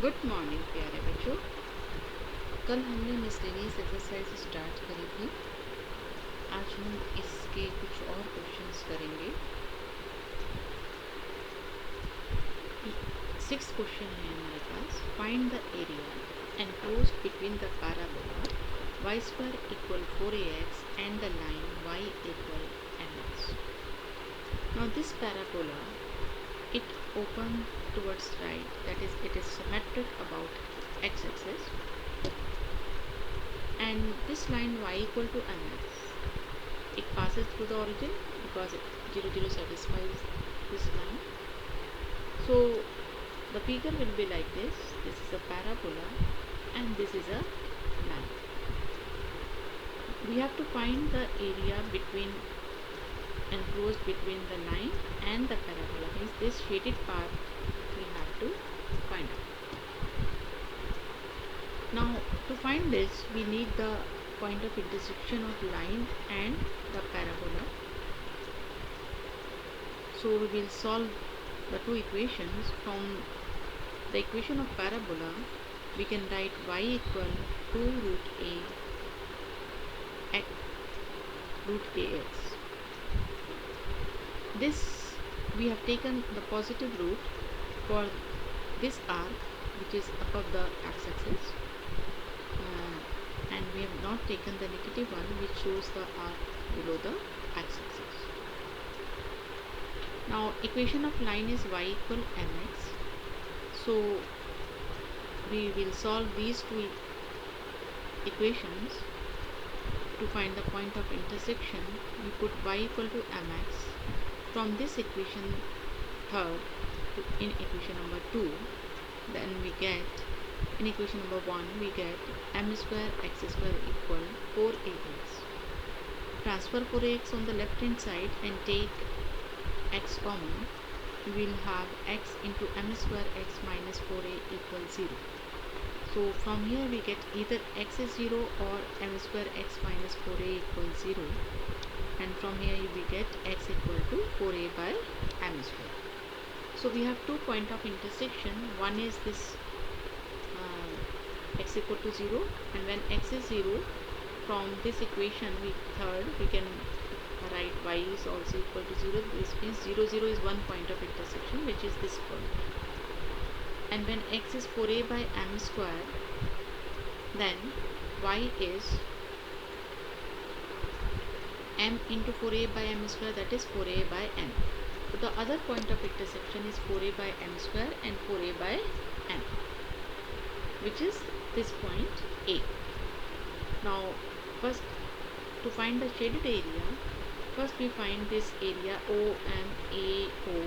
Good morning प्यारे बच्चों। कल हमने मिसलेनियस एक्सरसाइज स्टार्ट करी थी। आज हम इसके कुछ और क्वेश्चंस करेंगे। 6 क्वेश्चन है हमारे पास। Find the area enclosed between the parabola y square equal 4ax and the line y equal mx. Now this parabola, it open towards right, that is it is symmetric about x-axis, and this line y equal to mx, it passes through the origin because 0 0 satisfies this line. So the figure will be like this. This is a parabola and this is a line. We have to find the area between enclosed between the line and the parabola, means this shaded part we have to find out. Now to find this, we need the point of intersection of line and the parabola. So we will solve the two equations. From the equation of parabola, we can write y equal 2 root a x root ax. This we have taken the positive root for this arc which is above the x-axis, and we have not taken the negative one which shows the arc below the x-axis. Now equation of line is y equal mx. So we will solve these two equations. To find the point of intersection, we put y equal to mx. From this equation third in equation number 2, then we get in equation number 1 we get m square x square equal 4ax. Transfer 4ax on the left hand side and take x common. We will have x into m square x minus 4a equals 0. So from here we get either x is 0 or m square x minus 4a equals 0, and from here we get x equal to 4a by m square. So we have two point of intersection. One is this x equal to 0, and when x is 0, from this equation we can write y is also equal to 0. This means 0 0 is one point of intersection, which is this point. And when x is 4a by m square, then y is m into 4a by m square, that is 4a by m. So the other point of intersection is 4a by m square and 4a by m, which is this point A. Now first, to find the shaded area, first we find this area OMAO,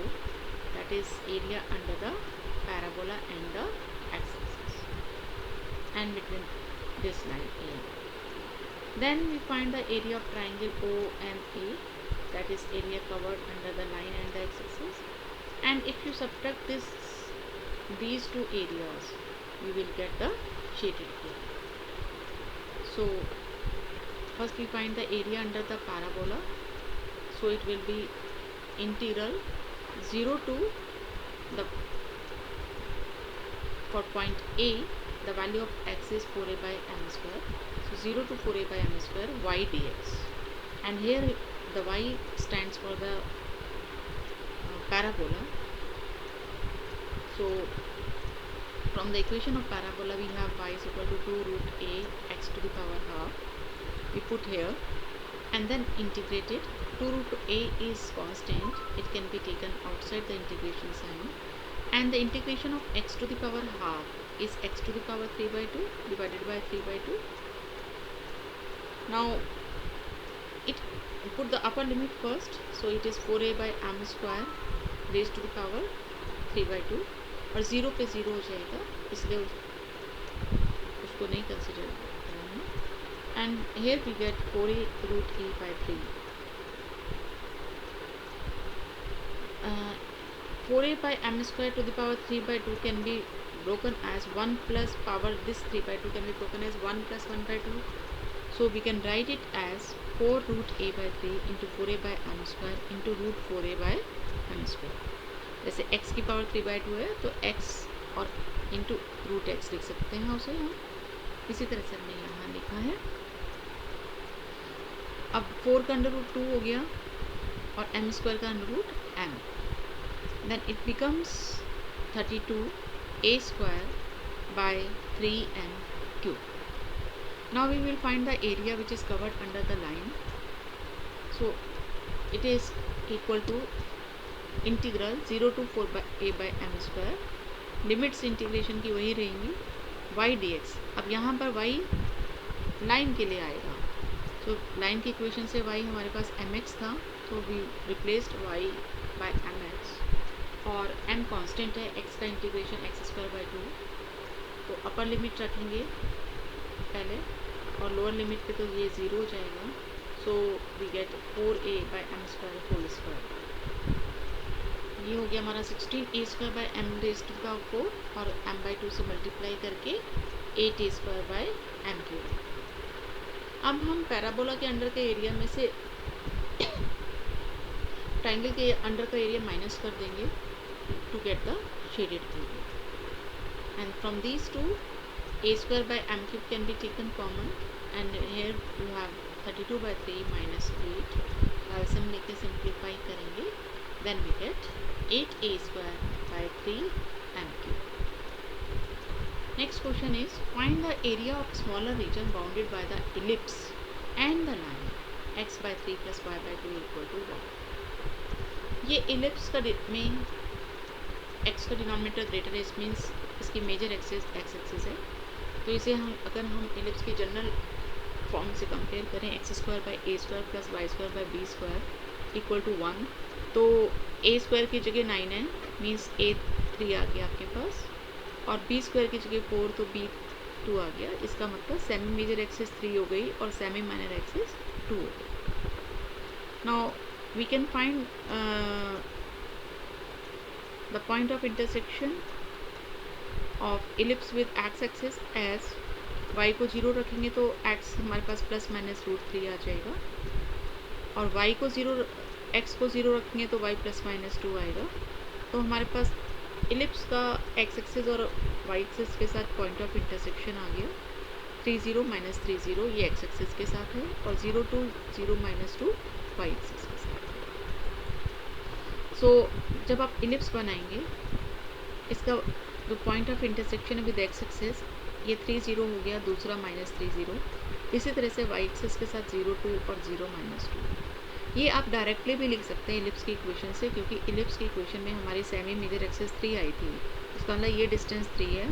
that is area under the parabola and the x-axis and between this line A. Then we find the area of triangle OMA, that is area covered under the line and the x-axis. And if you subtract these two areas, we will get the shaded area. So first we find the area under the parabola. So it will be integral 0 to the, for point A, the value of x is 4a by m square. So 0 to 4a by m square y dx. And here the y stands for the parabola. So from the equation of parabola, we have y is equal to 2 root a x to the power half. We put here and then integrate it. 2 root a is constant. It can be taken outside the integration sign. And the integration of x to the power half is x to the power 3 by 2 divided by 3 by 2. Now it put the upper limit first. So it is 4a by m square raised to the power 3 by 2. और 0 पे 0 हो जाएगा, इसलिए उसको नहीं consider करना. And here we get 4a root a by 3. 4a by m square to the power 3 by 2 can be broken as 1 plus power, this 3 by 2 can be broken as 1 plus 1 by 2. So we can write it as 4 root a by 3 into 4a by m square into root 4a by m square. जैसे x की power 3 by 2 है तो x और into root x लिख सकते हैं उसे हम। इसी तरह से हमने यहाँ लिखा है। अब 4 का अंडर रूट 2 हो गया और एम स्क्वायर का under root M, then it becomes 32 A square by 3m cube. Now we will find the area which is covered under the line. So it is equal to integral 0 to 4 by a by m square, limits integration की वही रहेंगी, y dx। अब यहाँ पर y line के लिए आएगा, तो लाइन की इक्वेशन से y हमारे पास mx था, तो वी रिप्लेस्ड y बाय mx, और m कांस्टेंट है, x का इंटीग्रेशन x स्क्वायर बाय 2, तो अपर लिमिट रखेंगे पहले और लोअर लिमिट पे तो ये 0 हो जाएगा। So we get 4a by M square whole square. ये हो गया हमारा 16a square by M raise to the 4 और m बाई 2 से मल्टीप्लाई करके 8a square by M cube. अब हम पैराबोला के अंडर के एरिया में से ट्राइंगल के अंडर का एरिया माइनस कर देंगे to get the shaded area, and from these two a square by m cube can be taken common, and here you have 32 by 3 minus 8, LCM लेके simplify करेंगे, then we get 8a square by 3 m cube. Next question is find the area of smaller region bounded by the ellipse and the line x by 3 plus y by 2 equal to 1। ये ellipse का में x का denominator greater है, means इसकी major axis x axis है, तो इसे हम अगर हम एलिप्स की जनरल फॉर्म से कंपेयर करें X square by A square plus Y square by B square equal to 1, तो ए स्क्वायर की जगह 9 है, मीन्स ए 3 आ गया आपके पास, और बी स्क्वायर की जगह 4 तो बी 2 आ गया। इसका मतलब सेमी मेजर एक्सिस 3 हो गई और सेमी माइनर एक्सिस 2 हो गई। Now we can find the point of intersection of ellipse with X axis as y को 0 रखेंगे तो x हमारे पास प्लस माइनस रूट 3 आ जाएगा, और y को 0 x को 0 रखेंगे तो y प्लस माइनस 2 आएगा। तो हमारे पास इलिप्स का x एक्सिस और y एक्सिस के साथ पॉइंट ऑफ इंटरसेक्शन आ गया 30 माइनस 30, ये x एक्सिस के साथ है, और 0 to 0 माइनस 2 y एक्सिस के साथ है। सो जब आप इलिप्स बनाएंगे, इसका जो पॉइंट ऑफ इंटरसेक्शन है विद एक्स एक्सिस, ये 30 हो गया, दूसरा माइनस 30, इसी तरह से वाई एक्सिस के साथ 0 2 और 0 माइनस 2। ये आप डायरेक्टली भी लिख सकते हैं इलिप्स की इक्वेशन से, क्योंकि इलिप्स की इक्वेशन में हमारी सेमी मेजर एक्सिस 3 आई थी, इसका मतलब ये डिस्टेंस 3 है,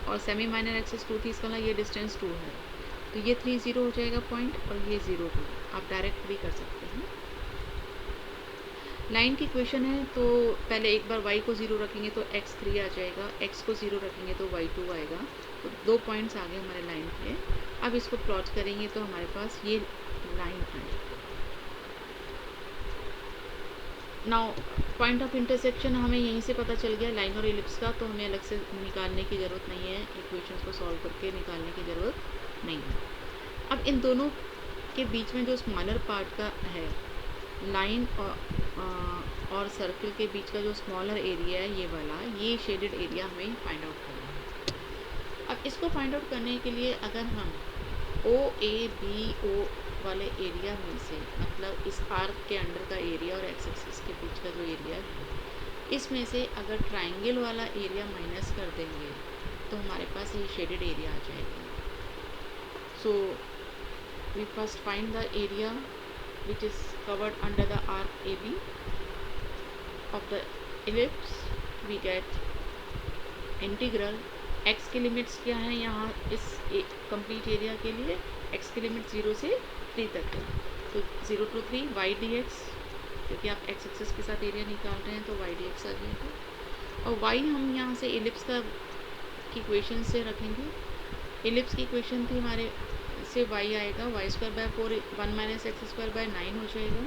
और सेमी माइनर एक्सिस 2 थी, इसका मतलब ये डिस्टेंस 2 है, तो ये 30 हो जाएगा पॉइंट, और ये 0 2 आप डायरेक्ट भी कर सकते हैं। लाइन की इक्वेशन है, तो पहले एक बार y को 0 रखेंगे तो x 3 आ जाएगा, x को 0 रखेंगे तो y 2 आएगा, तो 2 पॉइंट्स आ गए हमारे लाइन के। अब इसको प्लॉट करेंगे तो हमारे पास ये लाइन है। नाउ पॉइंट ऑफ इंटरसेक्शन हमें यहीं से पता चल गया लाइन और इलिप्स का, तो हमें अलग से निकालने की ज़रूरत नहीं है, इक्वेशंस को सॉल्व करके निकालने की ज़रूरत नहीं है। अब इन दोनों के बीच में जो स्मॉलर पार्ट का है, लाइन और सर्कल के बीच का जो स्मॉलर एरिया है ये वाला, ये शेडेड एरिया हमें फाइंड आउट करना है। अब इसको फाइंड आउट करने के लिए अगर हम ओ ए बी ओ वाले एरिया में से, मतलब इस आर्क के अंडर का एरिया और एक्स एक्सिस के बीच का जो एरिया है, इसमें से अगर ट्राइंगल वाला एरिया माइनस कर देंगे तो हमारे पास ये शेडेड एरिया आ जाएगा। So we first find the area which is covered under the arc AB of the ellipse, we get integral x की लिमिट्स क्या है यहाँ इस कंप्लीट एरिया के लिए, x की लिमिट 0 से 3 तक है, तो 0 to 3 y dx, क्योंकि आप x एक्सिस के साथ एरिया निकाल रहे हैं तो y dx आ जाएगा, और y हम यहाँ से इलिप्स का की इक्वेशन से रखेंगे। इलिप्स की इक्वेशन थी हमारे से y आएगा y square by 4 1 minus X square by 9 हो जाएगा,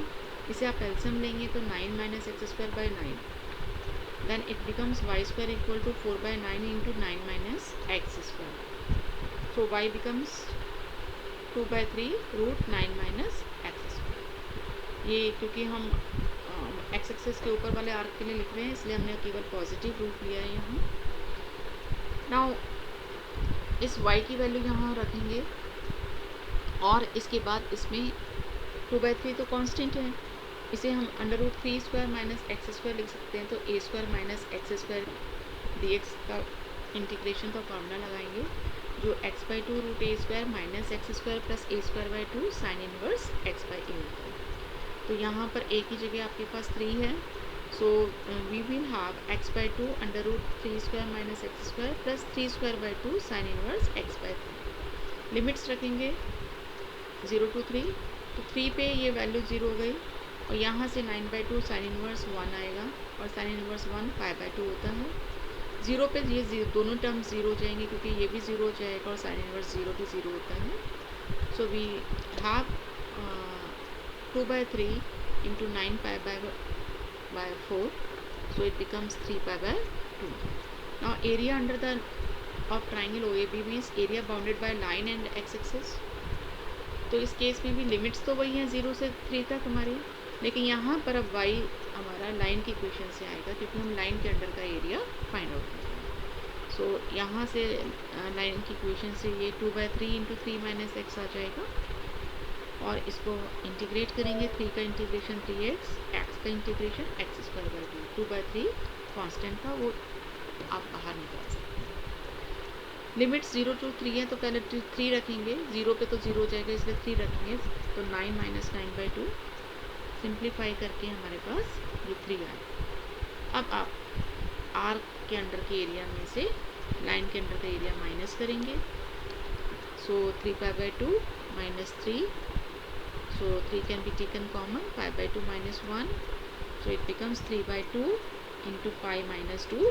इसे आप एलसीएम लेंगे तो 9 minus X square by 9, then it becomes y square equal to 4 by 9 into 9 minus X square, so y becomes 2 by 3 root 9 minus X square. ये क्योंकि हम x axis के ऊपर वाले आर्क के लिए लिख रहे हैं, इसलिए हमने केवल पॉजिटिव रूट लिया है यहाँ। नाउ इस y की वैल्यू यहाँ रखेंगे और इसके बाद इसमें 2/3 तो कांस्टेंट है, इसे हम √3² माइनस x² लिख सकते हैं। तो a² माइनस x² dx का इंटीग्रेशन का फॉर्मूला लगाएंगे जो x/2 √a² minus x² plus a²/2 sine inverse x/a होता है। तो यहाँ पर a की जगह आपके पास 3 है, so we will have x/2 √3² minus x² plus 3²/2 sine inverse x/3। Limits रखेंगे 0 to 3, तो 3 पे ये वैल्यू 0 हो गई और यहाँ से 9/2 साइन इनवर्स 1 आएगा और साइन इनवर्स 1 5/2 होता है। 0 पे ये दोनों टर्म्स 0 हो जाएंगे क्योंकि ये भी 0 हो जाएगा और साइन इनवर्स 0 भी 0 होता है। So we have 2/3 into 9π/4, so it becomes 3π/2. Now area under the of triangle OAB means area bounded by line and x-axis. तो इस केस में भी लिमिट्स तो वही हैं 0 से 3 तक हमारी, लेकिन यहाँ पर अब y हमारा लाइन की इक्वेशन से आएगा क्योंकि हम लाइन के अंडर का एरिया फाइंड आउट करेंगे। सो यहाँ से लाइन की इक्वेशन से ये 2/3 इंटू 3 माइनस एक्स आ जाएगा और इसको इंटीग्रेट करेंगे। 3 का इंटीग्रेशन 3x, x का इंटीग्रेशन x²/2। 2/3 कांस्टेंट था, वो आप बाहर निकाल सकते हैं। लिमिट्स 0 to 3 है तो पहले 3 रखेंगे, 0 पे तो 0 हो जाएगा इसलिए 3 रखेंगे, तो 9 माइनस 9/2 सिंप्लीफाई करके हमारे पास ये 3 आए। अब आप आर के अंडर के एरिया में से लाइन के अंडर का एरिया माइनस करेंगे, सो 3π/2 minus 3, so 3 can be taken common, 5/2 minus 1, so it becomes 3/2 into 5 minus 2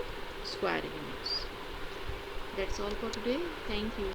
square units. That's all for today. Thank you.